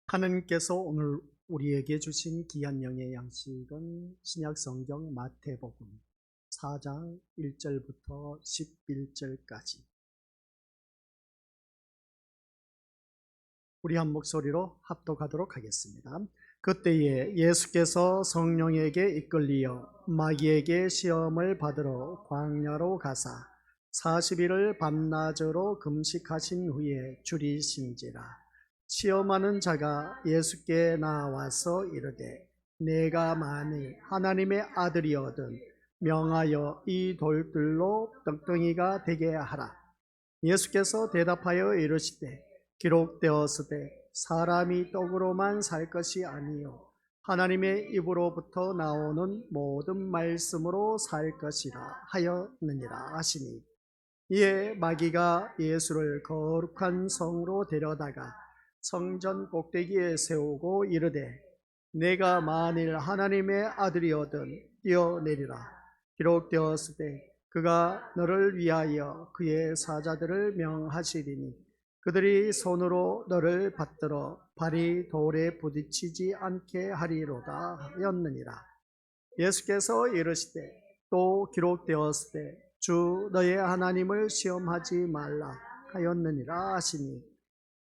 하나님께서 오늘 우리에게 주신 귀한 영의 양식은 신약 성경 마태복음 4장 1절부터 11절까지 우리 한 목소리로 합독하도록 하겠습니다. 그때에 예수께서 성령에게 이끌리어 마귀에게 시험을 받으러 광야로 가사 40일을 밤낮으로 금식하신 후에 줄이신지라. 시험하는 자가 예수께 나와서 이르되 내가 만일 하나님의 아들이거든 명하여 이 돌들로 떡덩이가 되게 하라. 예수께서 대답하여 이르시되 기록되었으되 사람이 떡으로만 살 것이 아니요 하나님의 입으로부터 나오는 모든 말씀으로 살 것이라 하였느니라 하시니, 이에 마귀가 예수를 거룩한 성으로 데려다가 성전 꼭대기에 세우고 이르되 내가 만일 하나님의 아들이거든 뛰어내리라. 기록되었으되 그가 너를 위하여 그의 사자들을 명하시리니 그들이 손으로 너를 받들어 발이 돌에 부딪히지 않게 하리로다 하였느니라. 예수께서 이르시되 또 기록되었으되 주 너의 하나님을 시험하지 말라 하였느니라 하시니,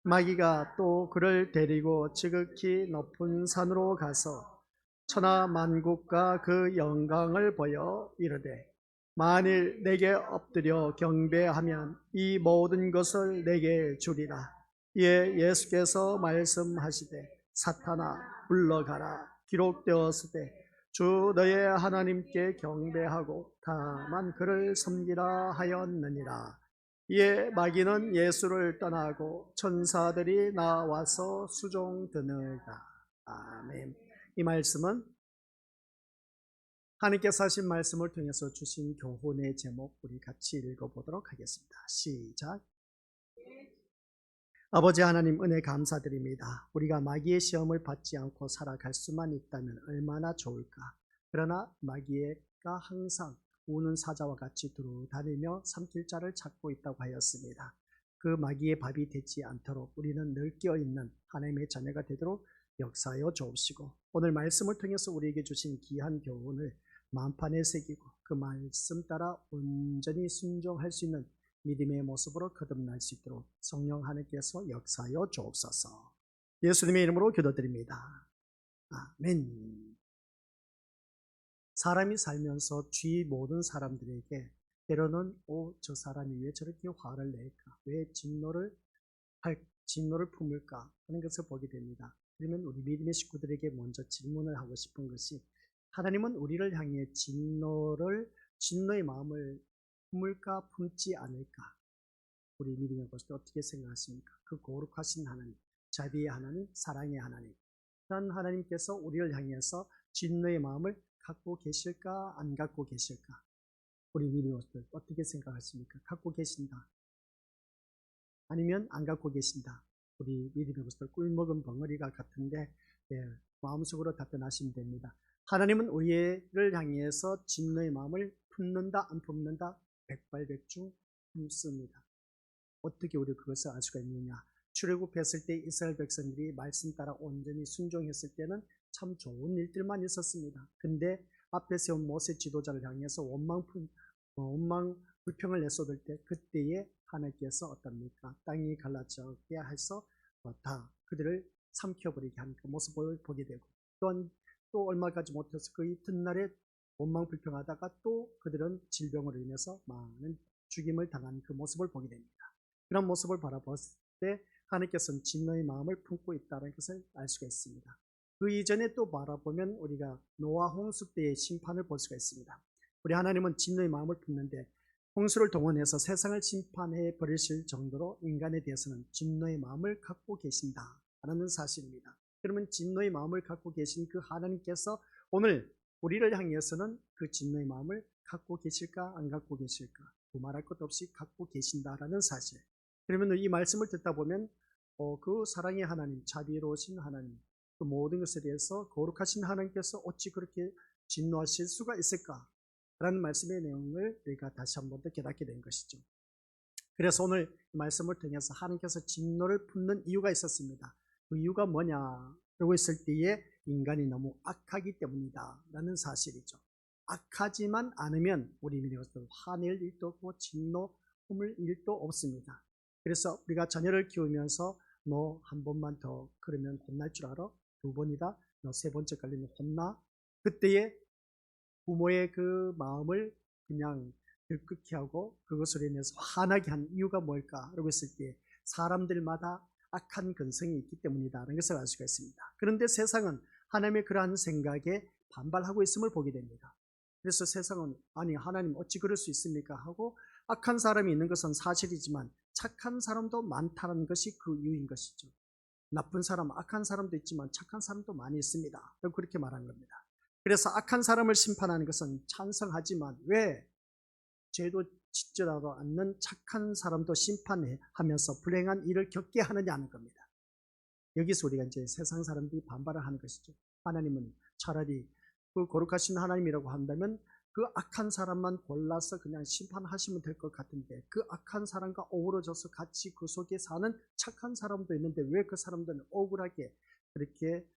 마귀가 또 그를 데리고 지극히 높은 산으로 가서 천하 만국과 그 영광을 보여 이르되 만일 내게 엎드려 경배하면 이 모든 것을 내게 주리라. 이에 예수께서 말씀하시되 사탄아 물러가라. 기록되었으되 주 너의 하나님께 경배하고 다만 그를 섬기라 하였느니라. 이에 마귀는 예수를 떠나고 천사들이 나와서 수종드느니라. 아멘. 이 말씀은 하나님께서 하신 말씀을 통해서 주신 교훈의 제목, 우리 같이 읽어보도록 하겠습니다. 시작. 아버지 하나님, 은혜 감사드립니다. 우리가 마귀의 시험을 받지 않고 살아갈 수만 있다면 얼마나 좋을까. 그러나 마귀가 항상 우는 사자와 같이 두루 다니며 삼킬 자를 찾고 있다고 하였습니다. 그 마귀의 밥이 되지 않도록 우리는 늘 깨어있는 하나님의 자녀가 되도록 역사하여 주옵시고, 오늘 말씀을 통해서 우리에게 주신 귀한 교훈을 마음판에 새기고 그 말씀 따라 온전히 순종할 수 있는 믿음의 모습으로 거듭날 수 있도록 성령 하나님께서 역사하여 주옵소서. 예수님의 이름으로 기도드립니다. 아멘. 사람이 살면서 주위 모든 사람들에게 때로는 저 사람이 왜 저렇게 화를 낼까, 왜 진노를 품을까 하는 것을 보게 됩니다. 그러면 우리 믿음의 식구들에게 먼저 질문을 하고 싶은 것이, 하나님은 우리를 향해 진노의 마음을 품을까 품지 않을까? 우리 믿음의 것을 어떻게 생각하십니까? 그 거룩하신 하나님, 자비의 하나님, 사랑의 하나님, 그런 하나님께서 우리를 향해서 진노의 마음을 갖고 계실까 안 갖고 계실까? 우리 믿음의 것을 어떻게 생각하십니까? 갖고 계신다, 아니면 안 갖고 계신다? 우리 믿음의 것을 꿀먹은 벙어리가 같은데 마음속으로 답변하시면 됩니다. 하나님은 우리를 향해서 진노의 마음을 품는다 안 품는다? 백발백중 품습니다. 어떻게 우리 그것을 알 수가 있느냐? 출애굽했을 때 이스라엘 백성들이 말씀 따라 온전히 순종했을 때는 참 좋은 일들만 있었습니다. 근데 앞에 세운 모세 지도자를 향해서 원망 불평을 내쏟을 때, 그때에 하나님께서 어떻습니까? 땅이 갈라지게 해서 다 그들을 삼켜버리게 하는 그 모습을 보게 되고, 또한 또 얼마 가지 못해서 그 이튿날에 원망 불평하다가 또 그들은 질병으로 인해서 많은 죽임을 당한 그 모습을 보게 됩니다. 그런 모습을 바라봤을 때 하나님께서는 진노의 마음을 품고 있다는 것을 알 수가 있습니다. 그 이전에 또 바라보면 우리가 노아 홍수 때의 심판을 볼 수가 있습니다. 우리 하나님은 진노의 마음을 품는데 홍수를 동원해서 세상을 심판해 버리실 정도로 인간에 대해서는 진노의 마음을 갖고 계신다라는 사실입니다. 그러면 진노의 마음을 갖고 계신 그 하나님께서 오늘 우리를 향해서는 그 진노의 마음을 갖고 계실까 안 갖고 계실까? 두말할 것 없이 갖고 계신다라는 사실. 그러면 이 말씀을 듣다 보면 그 사랑의 하나님, 자비로우신 하나님, 그 모든 것에 대해서 거룩하신 하나님께서 어찌 그렇게 진노하실 수가 있을까? 라는 말씀의 내용을 우리가 다시 한 번 더 깨닫게 된 것이죠. 그래서 오늘 말씀을 통해서 하나님께서 진노를 품는 이유가 있었습니다. 그 이유가 뭐냐라고 했을 때에 인간이 너무 악하기 때문이다 라는 사실이죠. 악하지만 않으면 우리 민족은 화낼 일도 없고 진노 품을 일도 없습니다. 그래서 우리가 자녀를 키우면서 너 한 번만 더 그러면 혼날 줄 알아? 두 번이다? 너 세 번째 걸리면 혼나? 그때에 부모의 그 마음을 그냥 들끓게 하고 그것으로 인해서 화나게 한 이유가 뭘까라고 했을 때 사람들마다 악한 근성이 있기 때문이다라는 것을 알 수가 있습니다. 그런데 세상은 하나님의 그러한 생각에 반발하고 있음을 보게 됩니다. 그래서 세상은 아니 하나님 어찌 그럴 수 있습니까 하고 악한 사람이 있는 것은 사실이지만 착한 사람도 많다는 것이 그 이유인 것이죠. 나쁜 사람, 악한 사람도 있지만 착한 사람도 많이 있습니다. 그렇게 말한 겁니다. 그래서 악한 사람을 심판하는 것은 찬성하지만 왜 죄도 짓지라도 않는 착한 사람도 심판하면서 불행한 일을 겪게 하느냐는 겁니다. 여기서 우리가 이제 세상 사람들이 반발을 하는 것이죠. 하나님은 차라리 그 거룩하신 하나님이라고 한다면 그 악한 사람만 골라서 그냥 심판하시면 될 것 같은데 그 악한 사람과 어우러져서 같이 그 속에 사는 착한 사람도 있는데 왜 그 사람들은 억울하게 그렇게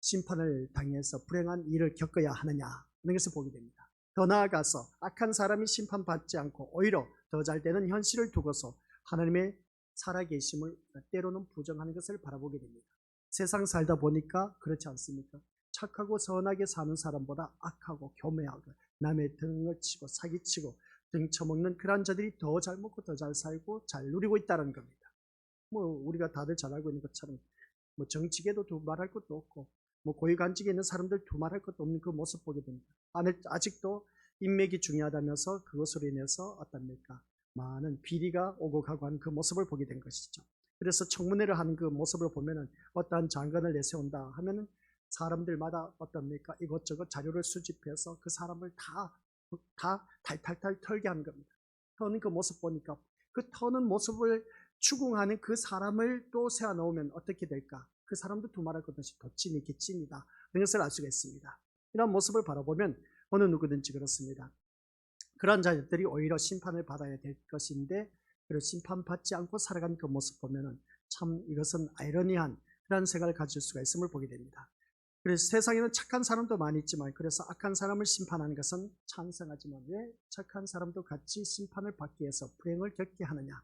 심판을 당해서 불행한 일을 겪어야 하느냐는 것을 보게 됩니다. 더 나아가서 악한 사람이 심판받지 않고 오히려 더 잘 되는 현실을 두고서 하나님의 살아계심을 때로는 부정하는 것을 바라보게 됩니다. 세상 살다 보니까 그렇지 않습니까? 착하고 선하게 사는 사람보다 악하고 교매하고 남의 등을 치고 사기치고 등쳐먹는 그런 자들이 더 잘 먹고 더 잘 살고 잘 누리고 있다는 겁니다. 우리가 다들 잘 알고 있는 것처럼 정치계도 두말할 것도 없고 고위관직에 있는 사람들 두말할 것도 없는 그 모습 보게 됩니다. 아직도 인맥이 중요하다면서 그것으로 인해서 어떻습니까? 많은 비리가 오고 가고 하는 그 모습을 보게 된 것이죠. 그래서 청문회를 하는 그 모습을 보면은 어떠한 장관을 내세운다 하면은 사람들마다 어떻습니까? 이것저것 자료를 수집해서 그 사람을 다 탈탈탈 털게 하는 겁니다. 터는 그 모습 보니까 그 터는 모습을 추궁하는 그 사람을 또 세워놓으면 어떻게 될까? 그 사람도 두말할 것 없이 덧진이 기찐이다. 이런 것을 알 수가 있습니다. 이런 모습을 바라보면 어느 누구든지 그렇습니다. 그런 자들이 오히려 심판을 받아야 될 것인데 그리고 심판받지 않고 살아가는 그 모습 보면은 참 이것은 아이러니한 그런 생각을 가질 수가 있음을 보게 됩니다. 그래서 세상에는 착한 사람도 많이 있지만 그래서 악한 사람을 심판하는 것은 찬성하지만 왜 착한 사람도 같이 심판을 받기 위해서 불행을 겪게 하느냐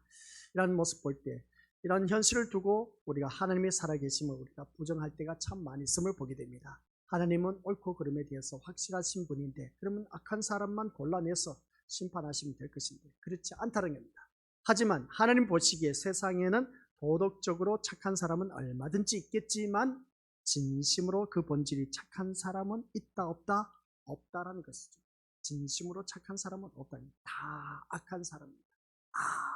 이런 모습 볼 때 이런 현실을 두고 우리가 하나님의 살아계심을 우리가 부정할 때가 참 많이 있음을 보게 됩니다. 하나님은 옳고 그름에 대해서 확실하신 분인데 그러면 악한 사람만 골라내서 심판하시면 될 것인데 그렇지 않다는 겁니다. 하지만 하나님 보시기에 세상에는 도덕적으로 착한 사람은 얼마든지 있겠지만 진심으로 그 본질이 착한 사람은 있다 없다? 없다라는 것이죠. 진심으로 착한 사람은 없다. 다 악한 사람입니다.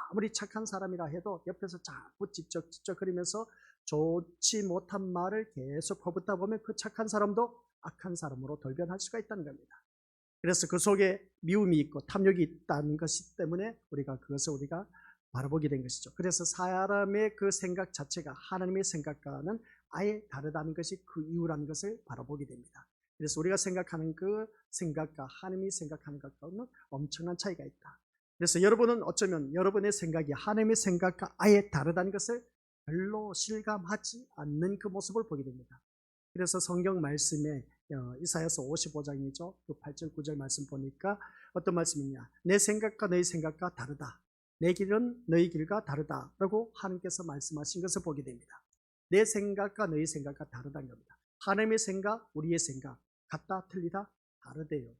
아무리 착한 사람이라 해도 옆에서 자꾸 찝쩍찝쩍거리면서 좋지 못한 말을 계속 퍼붓다 보면 그 착한 사람도 악한 사람으로 돌변할 수가 있다는 겁니다. 그래서 그 속에 미움이 있고 탐욕이 있다는 것이 때문에 그것을 우리가 바라보게 된 것이죠. 그래서 사람의 그 생각 자체가 하나님의 생각과는 아예 다르다는 것이 그 이유라는 것을 바라보게 됩니다. 그래서 우리가 생각하는 그 생각과 하나님이 생각하는 것과는 엄청난 차이가 있다. 그래서 여러분은 어쩌면 여러분의 생각이 하나님의 생각과 아예 다르다는 것을 별로 실감하지 않는 그 모습을 보게 됩니다. 그래서 성경 말씀에 이사야서 55장이죠. 그 8절 9절 말씀 보니까 어떤 말씀이냐. 내 생각과 너희 생각과 다르다. 내 길은 너희 길과 다르다라고 하나님께서 말씀하신 것을 보게 됩니다. 내 생각과 너희 생각과 다르다는 겁니다. 하나님의 생각, 우리의 생각 같다 틀리다 다르대요.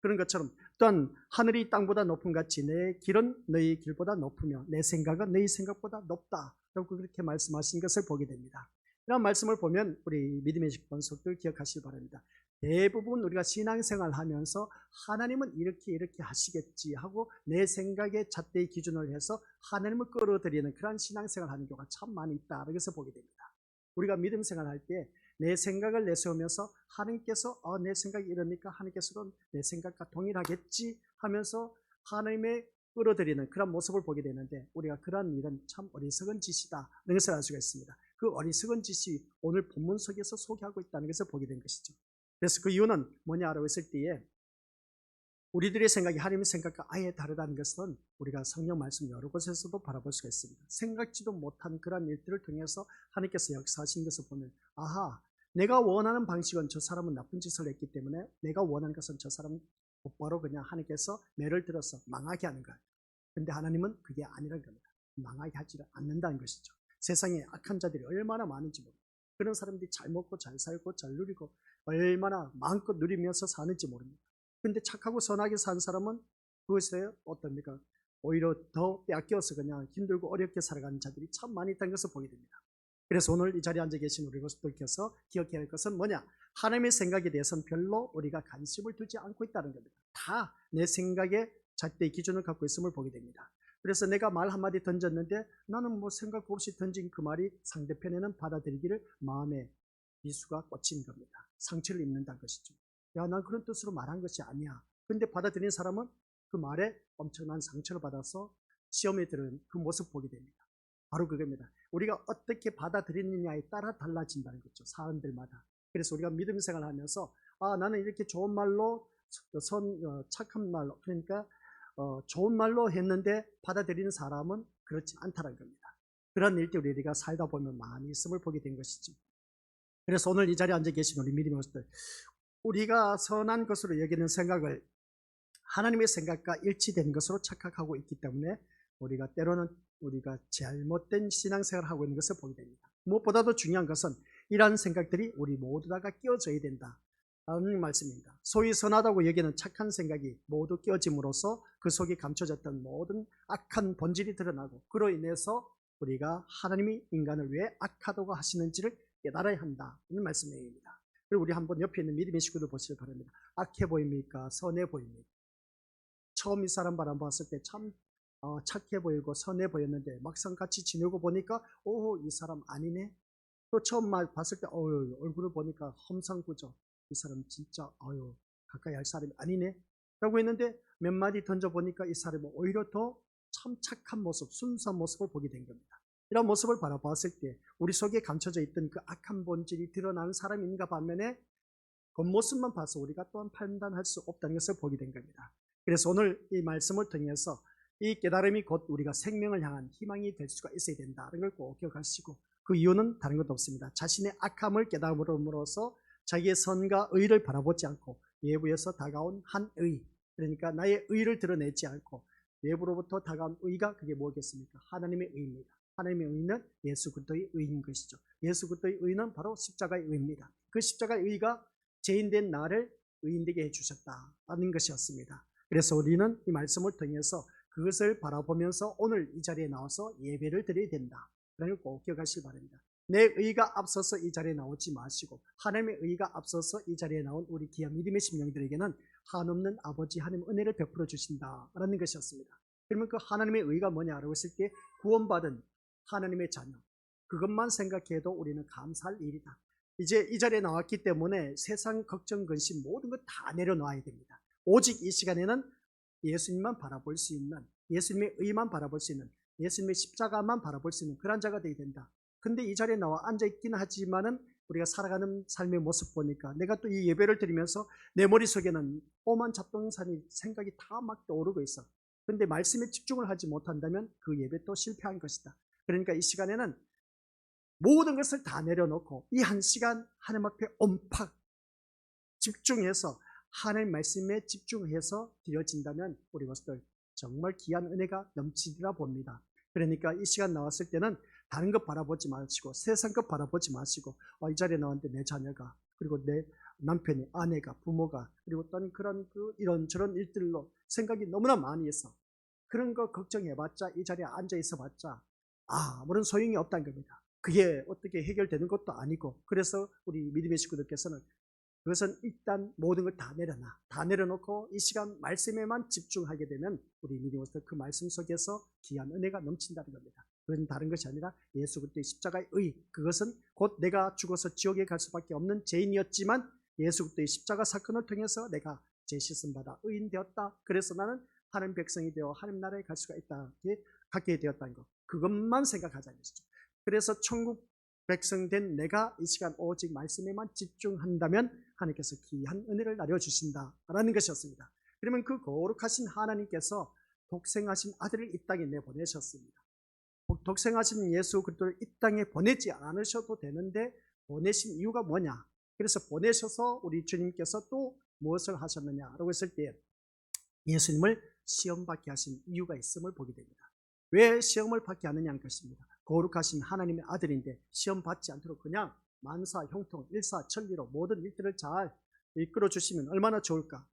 그런 것처럼 또한 하늘이 땅보다 높은 같이 내 길은 너희 길보다 높으며 내 생각은 너희 생각보다 높다라고 그렇게 말씀하신 것을 보게 됩니다. 이런 말씀을 보면 우리 믿음의 식권속들 기억하시기 바랍니다. 대부분 우리가 신앙생활 하면서 하나님은 이렇게 하시겠지 하고 내 생각에 잣대의 기준을 해서 하나님을 끌어들이는 그런 신앙생활 하는 경우가 참 많이 있다. 그래서 보게 됩니다. 우리가 믿음 생활할 때 내 생각을 내세우면서 하나님께서 내 생각이 이러니까 하나님께서도 내 생각과 동일하겠지 하면서 하나님의 끌어들이는 그런 모습을 보게 되는데 우리가 그런 일은 참 어리석은 짓이다. 이런 것을 알 수가 있습니다. 그 어리석은 짓이 오늘 본문 속에서 소개하고 있다는 것을 보게 된 것이죠. 그래서 그 이유는 뭐냐라고 했을 때에 우리들의 생각이 하나님의 생각과 아예 다르다는 것은 우리가 성경 말씀 여러 곳에서도 바라볼 수가 있습니다. 생각지도 못한 그런 일들을 통해서 하나님께서 역사하신 것을 보면 아하, 내가 원하는 방식은 저 사람은 나쁜 짓을 했기 때문에 내가 원하는 것은 저 사람은 곧바로 그냥 하나님께서 매를 들어서 망하게 하는 거예요. 근데 하나님은 그게 아니라는 겁니다. 망하게 하지 않는다는 것이죠. 세상에 악한 자들이 얼마나 많은지 모릅니다. 그런 사람들이 잘 먹고 잘 살고 잘 누리고 얼마나 마음껏 누리면서 사는지 모릅니다. 근데 착하고 선하게 산 사람은 그것에 어떻습니까? 오히려 더 빼앗겨서 그냥 힘들고 어렵게 살아가는 자들이 참 많이 있다는 것을 보게 됩니다. 그래서 오늘 이 자리에 앉아 계신 우리 모습들께서 기억해야 할 것은 뭐냐? 하나님의 생각에 대해서는 별로 우리가 관심을 두지 않고 있다는 겁니다. 다 내 생각에 잣대의 기준을 갖고 있음을 보게 됩니다. 그래서 내가 말 한마디 던졌는데 나는 뭐 생각 없이 던진 그 말이 상대편에는 받아들이기를 마음에 미수가 꽂힌 겁니다. 상처를 입는다는 것이죠. 야, 난 그런 뜻으로 말한 것이 아니야. 근데 받아들인 사람은 그 말에 엄청난 상처를 받아서 시험에 들은 그 모습 보게 됩니다. 바로 그겁니다. 우리가 어떻게 받아들이느냐에 따라 달라진다는 거죠. 사람들마다. 그래서 우리가 믿음 생활을 하면서 나는 이렇게 좋은 말로 착한 말로 그러니까 좋은 말로 했는데 받아들이는 사람은 그렇지 않다는 겁니다. 그런 일들이 우리가 살다 보면 많이 있음을 보게 된 것이죠. 그래서 오늘 이 자리에 앉아 계신 우리 믿음의 모습들, 우리가 선한 것으로 여기는 생각을 하나님의 생각과 일치된 것으로 착각하고 있기 때문에 우리가 때로는 우리가 잘못된 신앙생활을 하고 있는 것을 보게 됩니다. 무엇보다도 중요한 것은 이러한 생각들이 우리 모두 다가 끼워져야 된다는 말씀입니다. 소위 선하다고 여기는 착한 생각이 모두 끼워짐으로써 그 속에 감춰졌던 모든 악한 본질이 드러나고 그로 인해서 우리가 하나님이 인간을 왜 악하다고 하시는지를 깨달아야 한다는 말씀입니다. 그리고 우리 한번 옆에 있는 믿음의 식구들 보시기 바랍니다. 악해 보입니까? 선해 보입니까? 처음 이 사람 바라봤을 때 참 착해 보이고 선해 보였는데 막상 같이 지내고 보니까 이 사람 아니네. 또 처음 봤을 때 얼굴을 보니까 험상궂어. 이 사람 진짜 가까이 할 사람이 아니네 라고 했는데 몇 마디 던져보니까 이 사람은 오히려 더 참 착한 모습, 순수한 모습을 보게 된 겁니다. 이런 모습을 바라봤을 때 우리 속에 감춰져 있던 그 악한 본질이 드러나는 사람인가 반면에 겉모습만 봐서 우리가 또한 판단할 수 없다는 것을 보게 된 겁니다. 그래서 오늘 이 말씀을 통해서 이 깨달음이 곧 우리가 생명을 향한 희망이 될 수가 있어야 된다는 걸 꼭 기억하시고, 그 이유는 다른 것도 없습니다. 자신의 악함을 깨달음으로써 자기의 선과 의를 바라보지 않고 외부에서 다가온 한 의, 그러니까 나의 의를 드러내지 않고 외부로부터 다가온 의가 그게 뭐겠습니까? 하나님의 의입니다. 하나님의 의는 예수 그리스도의 의인 것이죠. 예수 그리스도의 의는 바로 십자가의 의입니다. 그 십자가의 의가 죄인된 나를 의인되게 해주셨다는 것이었습니다. 그래서 우리는 이 말씀을 통해서 그것을 바라보면서 오늘 이 자리에 나와서 예배를 드려야 된다. 그걸 꼭 기억하시기 바랍니다. 내 의가 앞서서 이 자리에 나오지 마시고 하나님의 의가 앞서서 이 자리에 나온 우리 귀한 믿음의 심령들에게는 한없는 아버지 하나님 은혜를 베풀어 주신다라는 것이었습니다. 그러면 그 하나님의 의가 뭐냐라고 했을 때 구원받은 하나님의 자녀, 그것만 생각해도 우리는 감사할 일이다. 이제 이 자리에 나왔기 때문에 세상 걱정, 근심 모든 것 다 내려놔야 됩니다. 오직 이 시간에는 예수님만 바라볼 수 있는, 예수님의 의만 바라볼 수 있는, 예수님의 십자가만 바라볼 수 있는 그런 자가 되어야 된다. 근데 이 자리에 나와 앉아있긴 하지만은 우리가 살아가는 삶의 모습 보니까 내가 또 이 예배를 드리면서 내 머릿속에는 오만 잡동사니 생각이 다 막 떠오르고 있어. 근데 말씀에 집중을 하지 못한다면 그 예배 또 실패한 것이다. 그러니까 이 시간에는 모든 것을 다 내려놓고 이 한 시간 하나님 앞에 온팍 집중해서 하나님 말씀에 집중해서 드려진다면 우리 것들 정말 귀한 은혜가 넘치리라 봅니다. 그러니까 이 시간 나왔을 때는 다른 것 바라보지 마시고 세상 것 바라보지 마시고 이 자리에 나왔는데 내 자녀가, 그리고 내 남편이, 아내가, 부모가, 그리고 또는 그런 이런저런 일들로 생각이 너무나 많이 있어. 그런 거 걱정해봤자 이 자리에 앉아 있어봤자 아무런 소용이 없다는 겁니다. 그게 어떻게 해결되는 것도 아니고, 그래서 우리 믿음의 식구들께서는 그것은 일단 모든 걸 다 내려놓고 이 시간 말씀에만 집중하게 되면 우리 믿음으로서 그 말씀 속에서 귀한 은혜가 넘친다는 겁니다. 그건 다른 것이 아니라 예수 그리스도의 십자가의 의, 그것은 곧 내가 죽어서 지옥에 갈 수밖에 없는 죄인이었지만 예수 그리스도의 십자가 사건을 통해서 내가 죄 씻음 받아 의인 되었다. 그래서 나는 하나님 백성이 되어 하나님 나라에 갈 수가 있다. 갖게 되었다는 것, 그것만 생각하자는 것이죠. 그래서 천국 백성된 내가 이 시간 오직 말씀에만 집중한다면 하나님께서 귀한 은혜를 나려주신다라는 것이었습니다. 그러면 그 거룩하신 하나님께서 독생하신 아들을 이 땅에 내보내셨습니다. 독생하신 예수 그리스도를 이 땅에 보내지 않으셔도 되는데 보내신 이유가 뭐냐? 그래서 보내셔서 우리 주님께서 또 무엇을 하셨느냐라고 했을 때 예수님을 시험받게 하신 이유가 있음을 보게 됩니다. 왜 시험을 받게 하느냐는 것입니다. 거룩하신 하나님의 아들인데 시험 받지 않도록 그냥 만사, 형통, 일사천리로 모든 일들을 잘 이끌어 주시면 얼마나 좋을까.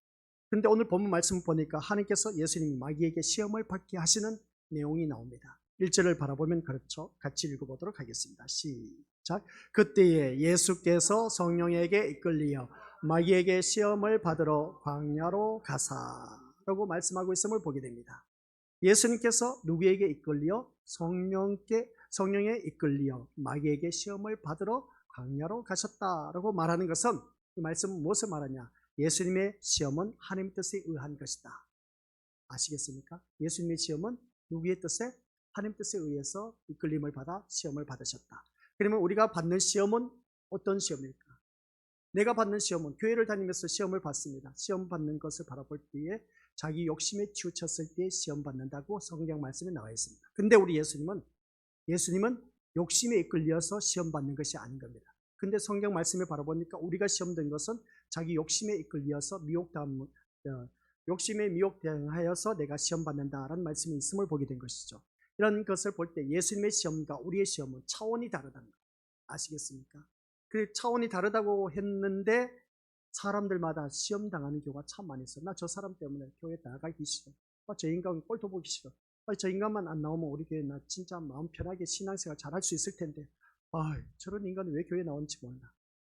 그런데 오늘 본문 말씀 보니까 하나님께서 예수님이 마귀에게 시험을 받게 하시는 내용이 나옵니다. 1절을 바라보면 그렇죠. 같이 읽어보도록 하겠습니다. 시작. 그때에 예수께서 성령에게 이끌리어 마귀에게 시험을 받으러 광야로 가사라고 말씀하고 있음을 보게 됩니다. 예수님께서 누구에게 이끌리어 성령에 이끌리어 마귀에게 시험을 받으러 광야로 가셨다라고 말하는 것은 이 말씀은 무엇을 말하냐? 예수님의 시험은 하나님의 뜻에 의한 것이다. 아시겠습니까? 예수님의 시험은 누구의 뜻에? 하나님의 뜻에 의해서 이끌림을 받아 시험을 받으셨다. 그러면 우리가 받는 시험은 어떤 시험일까? 내가 받는 시험은 교회를 다니면서 시험을 받습니다. 시험 받는 것을 바라볼 때에 자기 욕심에 치우쳤을 때 시험 받는다고 성경 말씀에 나와 있습니다. 근데 우리 예수님은 욕심에 이끌려서 시험 받는 것이 아닌 겁니다. 근데 성경 말씀에 바라보니까 우리가 시험된 것은 자기 욕심에 이끌려서 욕심에 미혹당하여서 내가 시험 받는다라는 말씀이 있음을 보게 된 것이죠. 이런 것을 볼 때 예수님의 시험과 우리의 시험은 차원이 다르다는 것 아시겠습니까? 그 차원이 다르다고 했는데 사람들마다 시험 당하는 경우가 참 많이 있어요. 나 저 사람 때문에 교회 나가기 싫어. 저 인간 꼴도 보기 싫어. 저 인간만 안 나오면 우리 교회 나 진짜 마음 편하게 신앙생활 잘할 수 있을 텐데 저런 인간은 왜 교회 나오는지 몰라.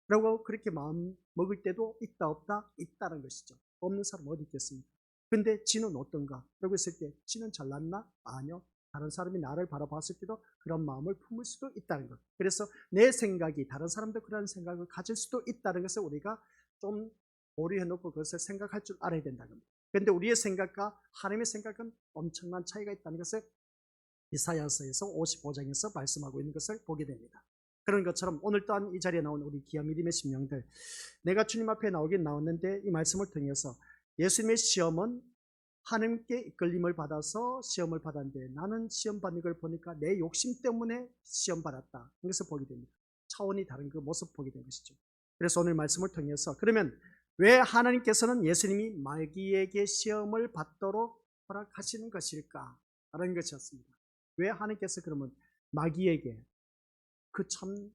라고 그렇게 마음 먹을 때도 있다 없다? 있다는 것이죠. 없는 사람 어디 있겠습니까? 근데 지는 어떤가? 라고 했을 때 지는 잘났나? 아니요. 다른 사람이 나를 바라봤을 때도 그런 마음을 품을 수도 있다는 것. 그래서 내 생각이 다른 사람도 그런 생각을 가질 수도 있다는 것을 우리가 좀 고려해놓고 그것을 생각할 줄 알아야 된다는 겁니다. 그런데 우리의 생각과 하나님의 생각은 엄청난 차이가 있다는 것을 이사야서에서 55장에서 말씀하고 있는 것을 보게 됩니다. 그런 것처럼 오늘 또한 이 자리에 나온 우리 귀한 믿음의 심령들, 내가 주님 앞에 나오긴 나왔는데 이 말씀을 통해서 예수님의 시험은 하나님께 이끌림을 받아서 시험을 받았는데 나는 시험 받는 걸 보니까 내 욕심 때문에 시험 받았다. 이것을 보게 됩니다. 차원이 다른 그 모습 보게 된 것이죠. 그래서 오늘 말씀을 통해서 그러면 왜 하나님께서는 예수님이 마귀에게 시험을 받도록 허락하시는 것일까? 라는 것이었습니다. 왜 하나님께서 그러면 마귀에게 그 참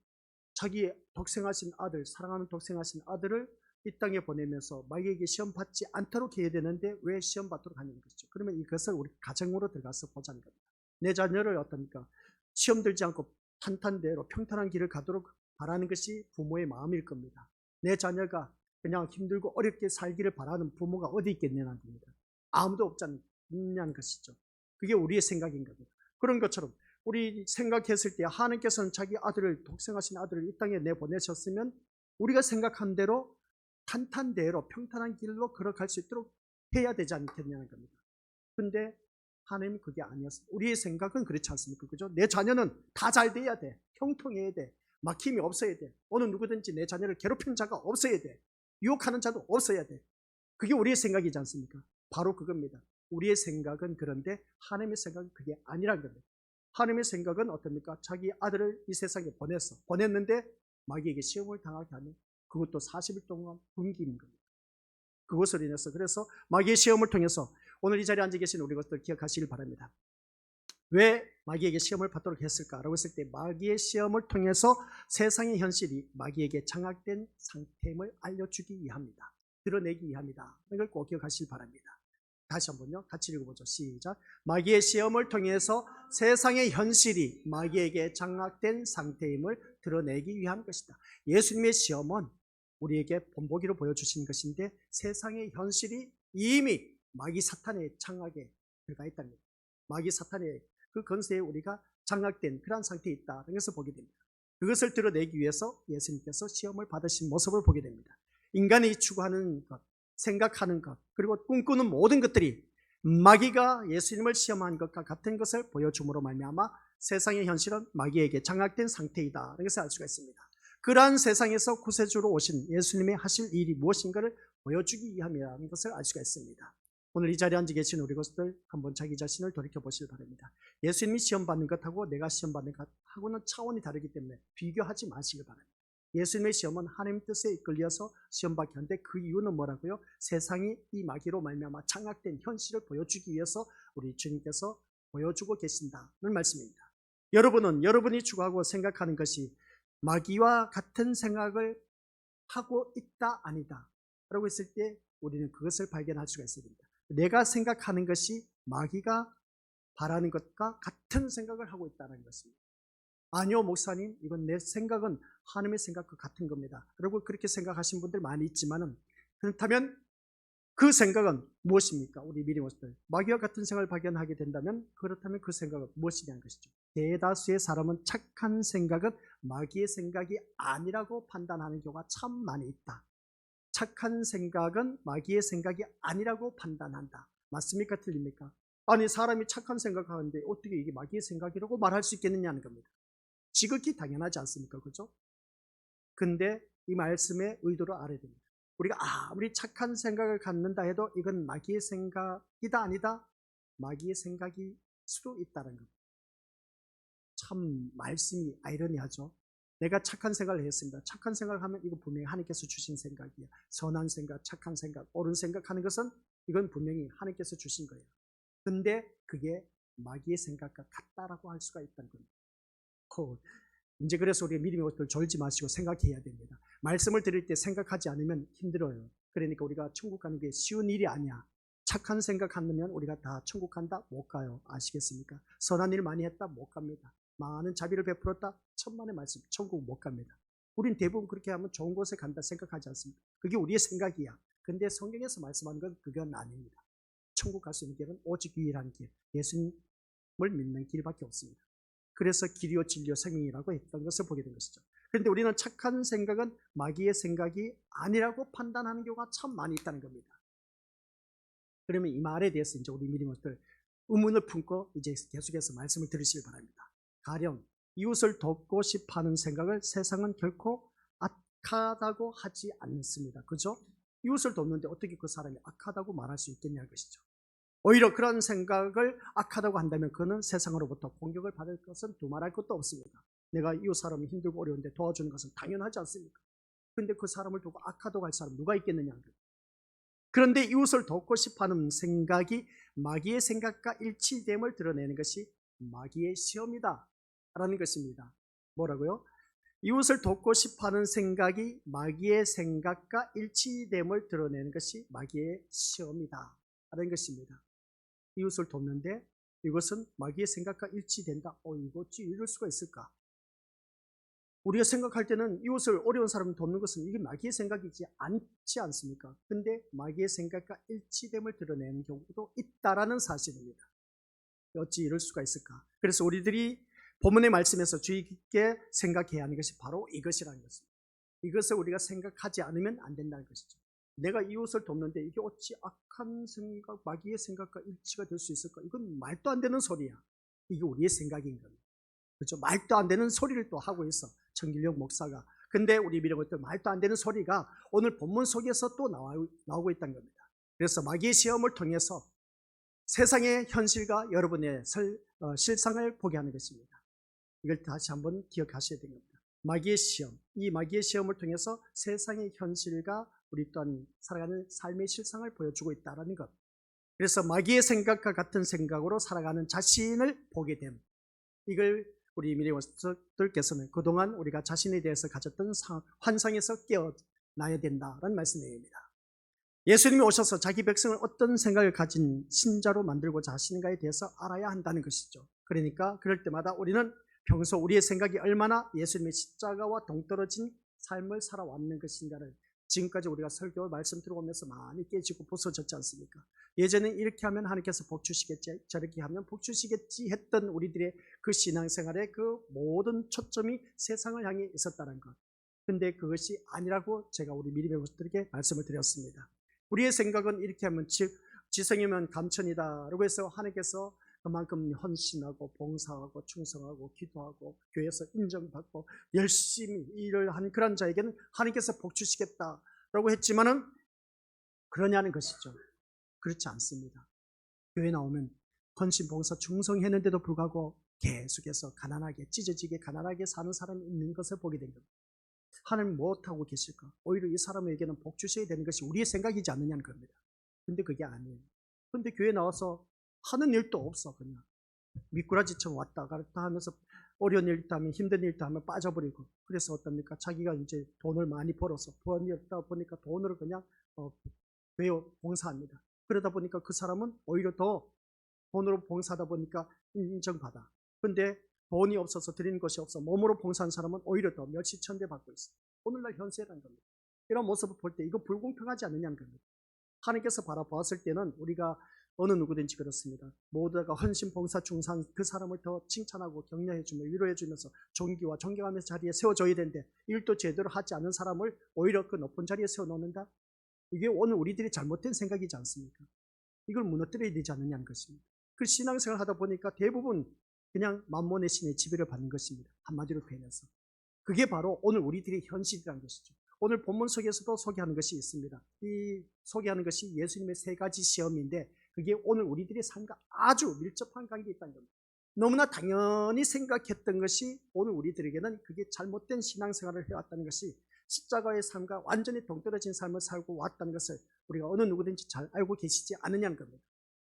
자기의 독생하신 아들, 사랑하는 독생하신 아들을 이 땅에 보내면서 마귀에게 시험 받지 않도록 해야 되는데 왜 시험 받도록 하는 것이죠. 그러면 이것을 우리 가정으로 들어가서 보자는 겁니다. 내 자녀를 어떻습니까? 시험 들지 않고 탄탄대로 평탄한 길을 가도록 바라는 것이 부모의 마음일 겁니다. 내 자녀가 그냥 힘들고 어렵게 살기를 바라는 부모가 어디 있겠냐는 겁니다. 아무도 없냐는 것이죠. 그게 우리의 생각인 겁니다. 그런 것처럼 우리 생각했을 때 하나님께서는 자기 아들을 독생하신 아들을 이 땅에 내보내셨으면 우리가 생각한 대로 탄탄대로 평탄한 길로 걸어갈 수 있도록 해야 되지 않겠냐는 겁니다. 근데 하나님은 그게 아니었습니다. 우리의 생각은 그렇지 않습니까? 그죠? 내 자녀는 다 잘 돼야 돼. 형통해야 돼. 막힘이 없어야 돼. 어느 누구든지 내 자녀를 괴롭히는 자가 없어야 돼. 유혹하는 자도 없어야 돼. 그게 우리의 생각이지 않습니까? 바로 그겁니다. 우리의 생각은 그런데 하나님의 생각은 그게 아니라는 겁니다. 하나님의 생각은 어떻습니까? 자기 아들을 이 세상에 보냈는데 마귀에게 시험을 당하게 하는 그것도 40일 동안 굶기는 겁니다. 그것을 인해서 그래서 마귀의 시험을 통해서 오늘 이 자리에 앉아 계신 우리 것들 기억하시길 바랍니다. 왜 마귀에게 시험을 받도록 했을까라고 했을 때 마귀의 시험을 통해서 세상의 현실이 마귀에게 장악된 상태임을 알려주기 위함이다. 드러내기 위함이다. 이걸 꼭 기억하시길 바랍니다. 다시 한번요. 같이 읽어보죠. 시작. 마귀의 시험을 통해서 세상의 현실이 마귀에게 장악된 상태임을 드러내기 위한 것이다. 예수님의 시험은 우리에게 본보기로 보여주신 것인데 세상의 현실이 이미 마귀 사탄의 장악에 들어가 있다는 겁니다. 마귀 사탄의 그 권세에 우리가 장악된 그런 상태에 있다. 그래서 보게 됩니다. 그것을 드러내기 위해서 예수님께서 시험을 받으신 모습을 보게 됩니다. 인간이 추구하는 것, 생각하는 것, 그리고 꿈꾸는 모든 것들이 마귀가 예수님을 시험한 것과 같은 것을 보여줌으로 말미암아 세상의 현실은 마귀에게 장악된 상태이다. 이것을 알 수가 있습니다. 그러한 세상에서 구세주로 오신 예수님의 하실 일이 무엇인가를 보여주기 위함이라는 것을 알 수가 있습니다. 오늘 이 자리에 앉아 계신 우리 것들 한번 자기 자신을 돌이켜보시기 바랍니다. 예수님이 시험 받는 것하고 내가 시험 받는 것하고는 차원이 다르기 때문에 비교하지 마시기 바랍니다. 예수님의 시험은 하나님 뜻에 이끌려서 시험 받게 하는데 그 이유는 뭐라고요? 세상이 이 마귀로 말미암아 장악된 현실을 보여주기 위해서 우리 주님께서 보여주고 계신다는 말씀입니다. 여러분은 여러분이 추구하고 생각하는 것이 마귀와 같은 생각을 하고 있다 아니다 라고 했을 때 우리는 그것을 발견할 수가 있습니다. 내가 생각하는 것이 마귀가 바라는 것과 같은 생각을 하고 있다는 것입니다. 아니요 목사님, 이건 내 생각은 하나님의 생각과 같은 겁니다. 여러분 그렇게 생각하신 분들 많이 있지만은, 그렇다면 그 생각은 무엇입니까? 우리 미리 모습들 마귀와 같은 생각을 발견하게 된다면, 그렇다면 그 생각은 무엇이냐는 것이죠. 대다수의 사람은 착한 생각은 마귀의 생각이 아니라고 판단하는 경우가 참 많이 있다. 착한 생각은 마귀의 생각이 아니라고 판단한다. 맞습니까? 틀립니까? 아니 사람이 착한 생각하는데 어떻게 이게 마귀의 생각이라고 말할 수 있겠느냐는 겁니다. 지극히 당연하지 않습니까? 그렇죠? 근데 이 말씀의 의도를 알아야 됩니다. 우리가 아무리 착한 생각을 갖는다 해도 이건 마귀의 생각이다 아니다? 마귀의 생각일 수도 있다는 겁니다. 참 말씀이 아이러니하죠. 내가 착한 생각을 했습니다. 착한 생각을 하면 이거 분명히 하나님께서 주신 생각이야. 선한 생각, 착한 생각, 옳은 생각하는 것은 이건 분명히 하나님께서 주신 거예요. 근데 그게 마귀의 생각과 같다라고 할 수가 있다는 겁니다. 이제 그래서 우리가 믿음의 것들 졸지 마시고 생각해야 됩니다. 말씀을 드릴 때 생각하지 않으면 힘들어요. 그러니까 우리가 천국 가는 게 쉬운 일이 아니야. 착한 생각하면 우리가 다 천국 간다? 못 가요. 아시겠습니까? 선한 일 많이 했다? 못 갑니다. 많은 자비를 베풀었다? 천만의 말씀, 천국 못 갑니다. 우린 대부분 그렇게 하면 좋은 곳에 간다 생각하지 않습니다. 그게 우리의 생각이야. 근데 성경에서 말씀하는 건 그건 아닙니다. 천국 갈 수 있는 길은 오직 유일한 길, 예수님을 믿는 길밖에 없습니다. 그래서 길이요 진리요 생명이라고 했던 것을 보게 된 것이죠. 그런데 우리는 착한 생각은 마귀의 생각이 아니라고 판단하는 경우가 참 많이 있다는 겁니다. 그러면 이 말에 대해서 이제 우리 믿음들 의문을 품고 이제 계속해서 말씀을 들으시기 바랍니다. 가령 이웃을 돕고 싶어 하는 생각을 세상은 결코 악하다고 하지 않습니다. 그죠? 이웃을 돕는데 어떻게 그 사람이 악하다고 말할 수 있겠냐는 것이죠. 오히려 그런 생각을 악하다고 한다면 그는 세상으로부터 공격을 받을 것은 두말할 것도 없습니다. 내가 이웃 사람이 힘들고 어려운데 도와주는 것은 당연하지 않습니까? 그런데 그 사람을 두고 악하다고 할 사람 누가 있겠느냐. 그런데 이웃을 돕고 싶어하는 생각이 마귀의 생각과 일치됨을 드러내는 것이 마귀의 시험이다 라는 것입니다. 뭐라고요? 이웃을 돕고 싶어하는 생각이 마귀의 생각과 일치됨을 드러내는 것이 마귀의 시험이다 라는 것입니다. 이웃을 돕는데 이것은 마귀의 생각과 일치된다. 이거 어찌 이럴 수가 있을까? 우리가 생각할 때는 이웃을 어려운 사람을 돕는 것은 이게 마귀의 생각이지 않지 않습니까? 근데 마귀의 생각과 일치됨을 드러내는 경우도 있다라는 사실입니다. 어찌 이럴 수가 있을까? 그래서 우리들이 본문의 말씀에서 주의 깊게 생각해야 하는 것이 바로 이것이라는 것입니다. 이것을 우리가 생각하지 않으면 안 된다는 것이죠. 내가 이웃을 돕는데 이게 어찌 악한 생각, 마귀의 생각과 일치가 될 수 있을까? 이건 말도 안 되는 소리야. 이게 우리의 생각인 겁니다. 그렇죠? 말도 안 되는 소리를 또 하고 있어. 정길용 목사가. 근데 우리 믿음을 말도 안 되는 소리가 오늘 본문 속에서 또 나오고 있다는 겁니다. 그래서 마귀의 시험을 통해서 세상의 현실과 여러분의 실상을 보게 하는 것입니다. 이걸 다시 한번 기억하셔야 됩니다. 마귀의 시험, 이 마귀의 시험을 통해서 세상의 현실과 우리 또한 살아가는 삶의 실상을 보여주고 있다는 것. 그래서 마귀의 생각과 같은 생각으로 살아가는 자신을 보게 됨. 이걸 우리 미래원들께서는 그동안 우리가 자신에 대해서 가졌던 환상에서 깨어나야 된다는 말씀입니다. 예수님이 오셔서 자기 백성을 어떤 생각을 가진 신자로 만들고자 하시는가에 대해서 알아야 한다는 것이죠. 그러니까 그럴 때마다 우리는 평소 우리의 생각이 얼마나 예수님의 십자가와 동떨어진 삶을 살아왔는 것인가를 지금까지 우리가 설교 말씀 들어오면서 많이 깨지고 부서졌지 않습니까? 예전에 이렇게 하면 하나님께서 복 주시겠지, 저렇게 하면 복 주시겠지 했던 우리들의 그 신앙생활의 그 모든 초점이 세상을 향해 있었다는 것. 근데 그것이 아니라고 제가 우리 미리 배우들에게 말씀을 드렸습니다. 우리의 생각은 이렇게 하면 지성이면 감천이다 라고 해서 하나님께서 그만큼 헌신하고 봉사하고 충성하고 기도하고 교회에서 인정받고 열심히 일을 한 그런 자에게는 하나님께서 복 주시겠다라고 했지만은 그러냐는 것이죠. 그렇지 않습니다. 교회 나오면 헌신, 봉사, 충성했는데도 불구하고 계속해서 가난하게, 찢어지게 가난하게 사는 사람이 있는 것을 보게 된 겁니다. 하나님 무엇하고 계실까? 오히려 이 사람에게는 복 주셔야 되는 것이 우리의 생각이지 않느냐는 겁니다. 근데 그게 아니에요. 근데 교회 나와서 하는 일도 없어. 그냥 미꾸라지처럼 왔다 갔다 하면서 어려운 일도 하면, 힘든 일도 하면 빠져버리고, 그래서 어떻습니까? 자기가 이제 돈을 많이 벌어서 벌었다 보니까 돈으로 그냥 교회 봉사합니다. 그러다 보니까 그 사람은 오히려 더 돈으로 봉사하다 보니까 인정받아. 근데 돈이 없어서 드리는 것이 없어 몸으로 봉사한 사람은 오히려 더 멸시천대 받고 있어요. 오늘날 현세라는 겁니다. 이런 모습을 볼 때 이거 불공평하지 않느냐는 겁니다. 하나님께서 바라보았을 때는 우리가 어느 누구든지 그렇습니다. 모두가 헌신, 봉사, 충성 그 사람을 더 칭찬하고 격려해주며 위로해주면서 존귀와 존경하면서 자리에 세워줘야 되는데, 일도 제대로 하지 않은 사람을 오히려 그 높은 자리에 세워놓는다? 이게 오늘 우리들이 잘못된 생각이지 않습니까? 이걸 무너뜨려야 되지 않느냐는 것입니다. 그 신앙생활 하다 보니까 대부분 그냥 만몬의 신의 지배를 받는 것입니다. 한마디로 표현해서. 그게 바로 오늘 우리들의 현실이라는 것이죠. 오늘 본문 속에서도 소개하는 것이 있습니다. 이 소개하는 것이 예수님의 세 가지 시험인데, 그게 오늘 우리들의 삶과 아주 밀접한 관계가 있다는 겁니다. 너무나 당연히 생각했던 것이 오늘 우리들에게는 그게 잘못된 신앙생활을 해왔다는 것이, 십자가의 삶과 완전히 동떨어진 삶을 살고 왔다는 것을 우리가 어느 누구든지 잘 알고 계시지 않느냐는 겁니다.